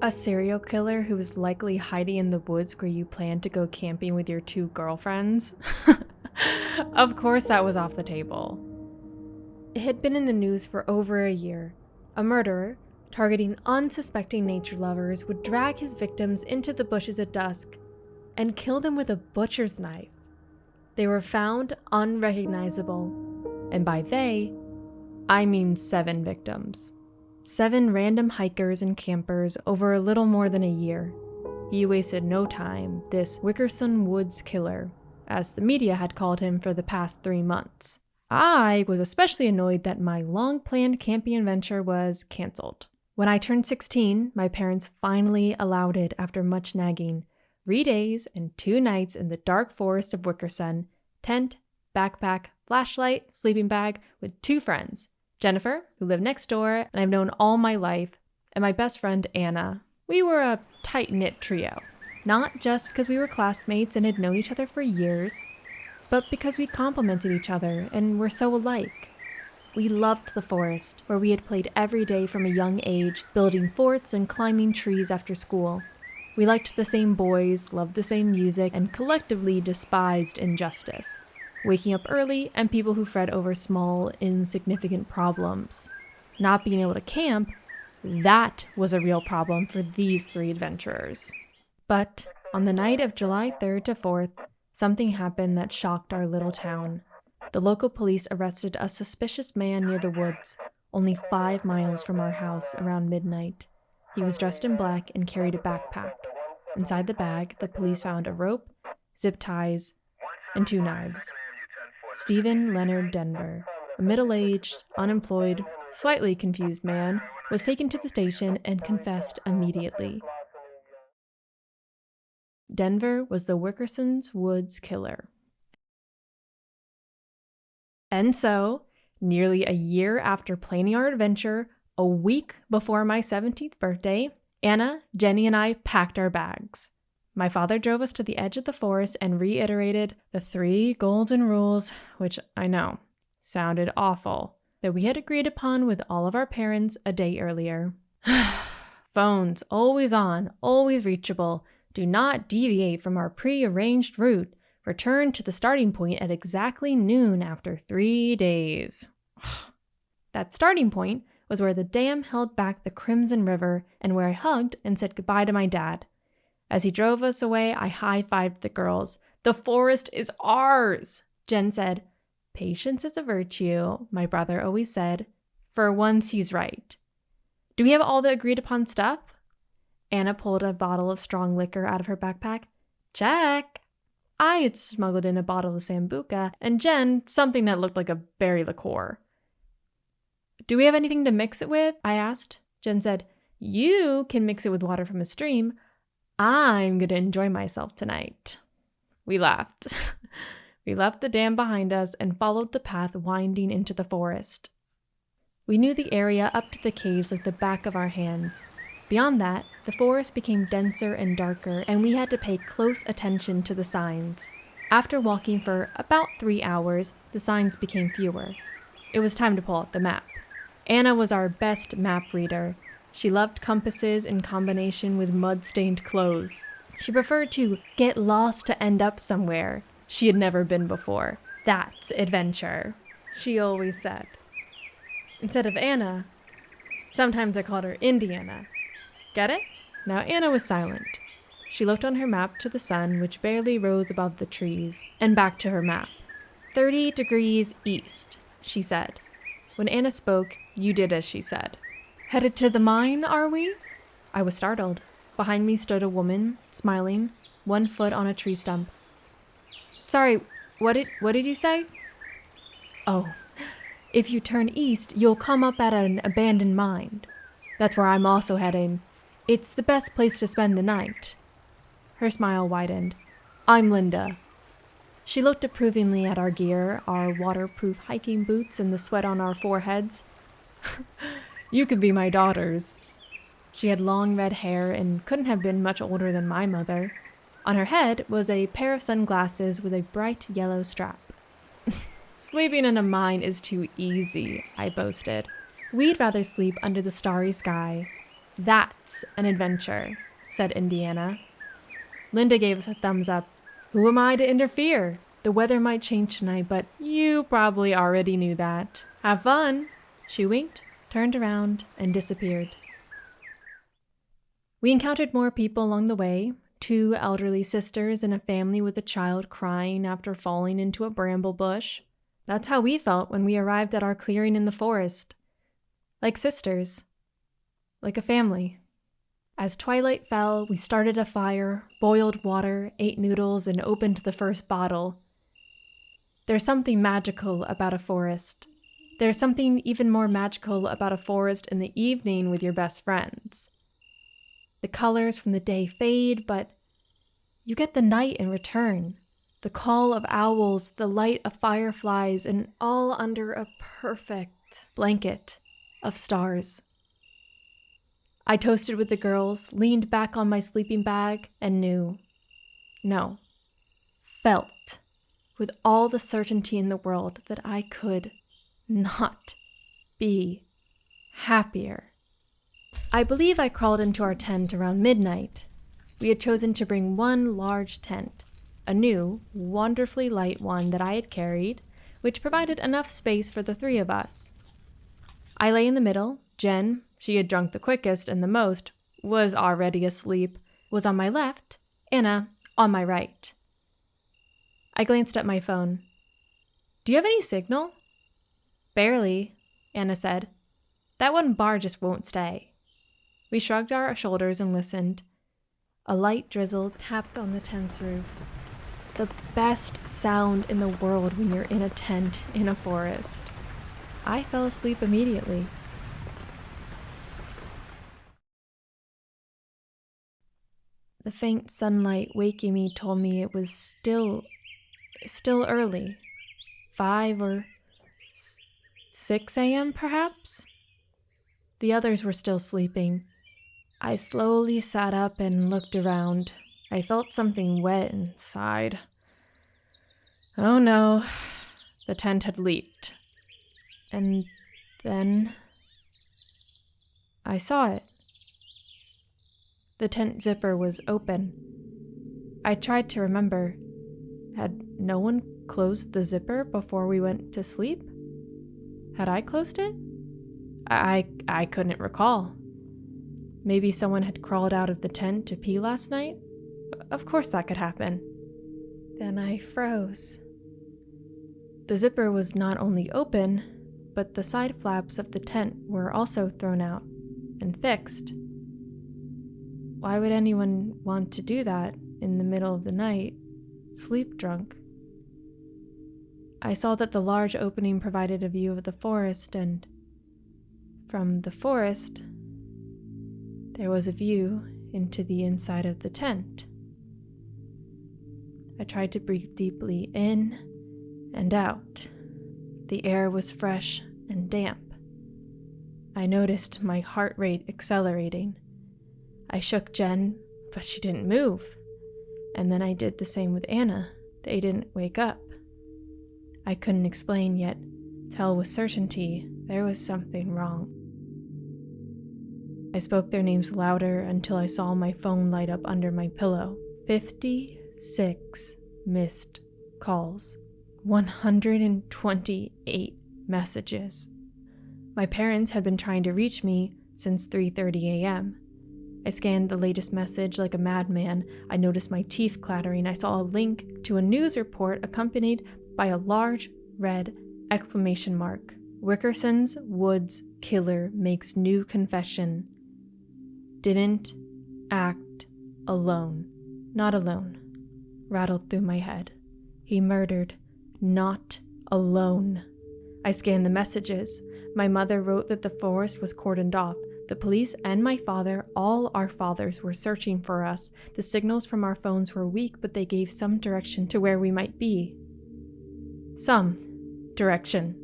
A serial killer who was likely hiding in the woods where you planned to go camping with your two girlfriends? Of course, that was off the table. It had been in the news for over a year. A murderer, targeting unsuspecting nature lovers, would drag his victims into the bushes at dusk and kill them with a butcher's knife. They were found unrecognizable, and by they, I mean 7 victims. 7 random hikers and campers over a little more than a year. He wasted no time, this Wickerson Woods killer, as the media had called him for the past 3 months. I was especially annoyed that my long-planned camping adventure was cancelled. When I turned 16, my parents finally allowed it after much nagging. 3 days and 2 nights in the dark forest of Wickerson, tent, backpack, flashlight, sleeping bag, with 2 friends. Jennifer, who lived next door and I've known all my life, and my best friend Anna. We were a tight-knit trio, not just because we were classmates and had known each other for years, but because we complemented each other and were so alike. We loved the forest, where we had played every day from a young age, building forts and climbing trees after school. We liked the same boys, loved the same music, and collectively despised injustice. Waking up early, and people who fret over small, insignificant problems. Not being able to camp, that was a real problem for these 3 adventurers. But on the night of July 3rd to 4th, something happened that shocked our little town. The local police arrested a suspicious man near the woods, only 5 miles from our house around midnight. He was dressed in black and carried a backpack. Inside the bag, the police found a rope, zip ties, and 2 knives. Stephen Leonard Denver, a middle-aged, unemployed, slightly confused man, was taken to the station and confessed immediately. Denver was the Wickerson's Woods killer. And so, nearly a year after planning our adventure, a week before my 17th birthday, Anna, Jenny, and I packed our bags. My father drove us to the edge of the forest and reiterated the 3 golden rules, which I know sounded awful, that we had agreed upon with all of our parents a day earlier. Phones always on, always reachable. Do not deviate from our pre-arranged route. Return to the starting point at exactly noon after 3 days. That starting point was where the dam held back the Crimson River and where I hugged and said goodbye to my dad. As he drove us away, I high-fived the girls. "The forest is ours!" Jen said. "Patience is a virtue," my brother always said. For once, he's right. "Do we have all the agreed-upon stuff?" Anna pulled a bottle of strong liquor out of her backpack. "Check." I had smuggled in a bottle of Sambuca, and Jen something that looked like a berry liqueur. "Do we have anything to mix it with?" I asked. Jen said, "You can mix it with water from a stream. I'm going to enjoy myself tonight." We laughed. We left the dam behind us and followed the path winding into the forest. We knew the area up to the caves like the back of our hands. Beyond that, the forest became denser and darker, and we had to pay close attention to the signs. After walking for about 3 hours, the signs became fewer. It was time to pull out the map. Anna was our best map reader. She loved compasses in combination with mud-stained clothes. She preferred to get lost to end up somewhere she had never been before. That's adventure, she always said. Instead of Anna, sometimes I called her Indiana. Get it? Now Anna was silent. She looked on her map to the sun, which barely rose above the trees, and back to her map. 30 degrees east, she said. When Anna spoke, you did as she said. "Headed to the mine, are we?" I was startled. Behind me stood a woman, smiling, 1 foot on a tree stump. "Sorry, what did you say?" "Oh, if you turn east, you'll come up at an abandoned mine. That's where I'm also heading. It's the best place to spend the night." Her smile widened. "I'm Linda." She looked approvingly at our gear, our waterproof hiking boots, and the sweat on our foreheads. "You could be my daughters." She had long red hair and couldn't have been much older than my mother. On her head was a pair of sunglasses with a bright yellow strap. "Sleeping in a mine is too easy," I boasted. "We'd rather sleep under the starry sky." That's an adventure, said Indiana. Linda gave us a thumbs up. Who am I to interfere? The weather might change tonight, but you probably already knew that. Have fun. She winked, turned around, and disappeared. We encountered more people along the way, 2 elderly sisters and a family with a child crying after falling into a bramble bush. That's how we felt when we arrived at our clearing in the forest. Like sisters. Like a family. As twilight fell, we started a fire, boiled water, ate noodles, and opened the first bottle. There's something magical about a forest. There's something even more magical about a forest in the evening with your best friends. The colors from the day fade, but you get the night in return. The call of owls, the light of fireflies, and all under a perfect blanket of stars. I toasted with the girls, leaned back on my sleeping bag, and felt with all the certainty in the world that I could not be happier. I believe I crawled into our tent around midnight. We had chosen to bring one large tent, a new, wonderfully light one that I had carried, which provided enough space for the 3 of us. I lay in the middle. Jen, she had drunk the quickest and the most, was already asleep, was on my left, Anna on my right. I glanced at my phone. Do you have any signal? Barely, Anna said. That one bar just won't stay. We shrugged our shoulders and listened. A light drizzle tapped on the tent's roof. The best sound in the world when you're in a tent in a forest. I fell asleep immediately. The faint sunlight waking me told me it was still early. 5 or 6 a.m. perhaps? The others were still sleeping. I slowly sat up and looked around. I felt something wet inside. Oh no, the tent had leaked. And then I saw it. The tent zipper was open. I tried to remember. Had no one closed the zipper before we went to sleep? Had I closed it? I couldn't recall. Maybe someone had crawled out of the tent to pee last night? Of course that could happen. Then I froze. The zipper was not only open, but the side flaps of the tent were also thrown out and fixed. Why would anyone want to do that in the middle of the night, sleep drunk? I saw that the large opening provided a view of the forest, and from the forest, there was a view into the inside of the tent. I tried to breathe deeply in and out. The air was fresh and damp. I noticed my heart rate accelerating. I shook Jen, but she didn't move. And then I did the same with Anna. They didn't wake up. I couldn't explain, yet tell with certainty there was something wrong. I spoke their names louder until I saw my phone light up under my pillow. 56 missed calls. 128 messages. My parents had been trying to reach me since 3:30 a.m. I scanned the latest message like a madman. I noticed my teeth clattering. I saw a link to a news report accompanied by a large red exclamation mark. Wickerson's Woods killer makes new confession. Didn't act alone. Not alone. Rattled through my head. He murdered. Not alone. I scanned the messages. My mother wrote that the forest was cordoned off. The police and my father, all our fathers, were searching for us. The signals from our phones were weak, but they gave some direction to where we might be. Some direction.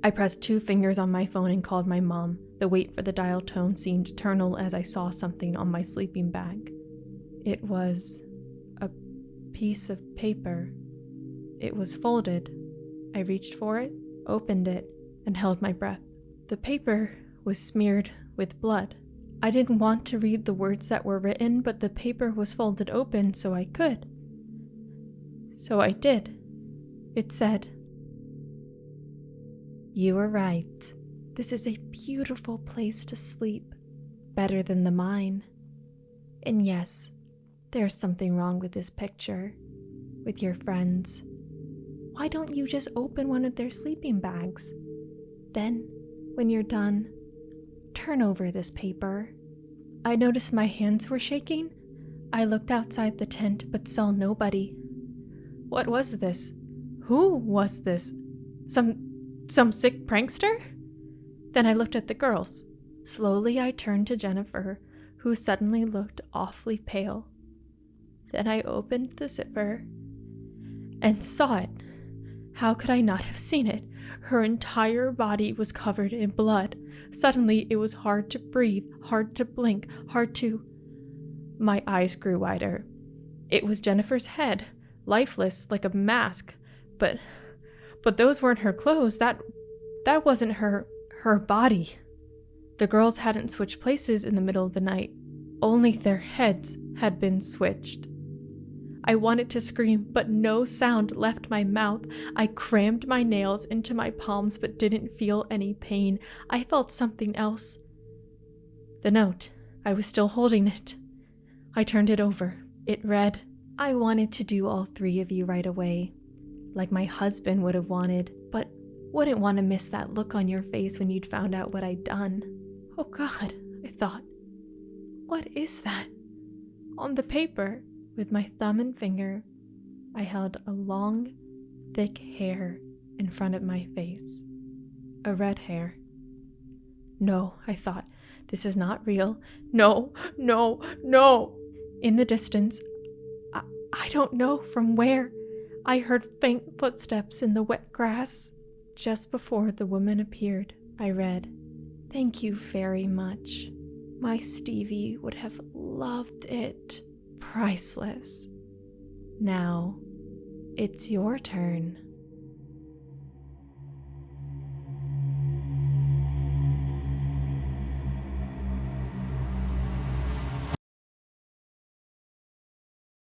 I pressed 2 fingers on my phone and called my mom. The wait for the dial tone seemed eternal as I saw something on my sleeping bag. It was a piece of paper. It was folded. I reached for it, opened it, and held my breath. The paper was smeared with blood. I didn't want to read the words that were written, but the paper was folded open so I could. So I did. It said, "You were right. This is a beautiful place to sleep, better than the mine. And yes, there's something wrong with this picture, with your friends. Why don't you just open one of their sleeping bags? Then, when you're done, turn over this paper." I noticed my hands were shaking. I looked outside the tent but saw nobody. What was this? Who was this? Some sick prankster? Then I looked at the girls. Slowly I turned to Jennifer, who suddenly looked awfully pale. Then I opened the zipper and saw it. How could I not have seen it? Her entire body was covered in blood. Suddenly it was hard to breathe, hard to blink, My eyes grew wider. It was Jennifer's head, lifeless like a mask. But those weren't her clothes. That wasn't her body. The girls hadn't switched places in the middle of the night. Only their heads had been switched. I wanted to scream, but no sound left my mouth. I crammed my nails into my palms but didn't feel any pain. I felt something else. The note. I was still holding it. I turned it over. It read, "I wanted to do all three of you right away, like my husband would have wanted, but wouldn't want to miss that look on your face when you'd found out what I'd done." Oh God, I thought. What is that? On the paper, with my thumb and finger, I held a long, thick hair in front of my face. A red hair. No, I thought, this is not real. No, no, no! In the distance, I don't know from where, I heard faint footsteps in the wet grass. Just before the woman appeared, I read, "Thank you very much. My Stevie would have loved it. Priceless. Now, it's your turn."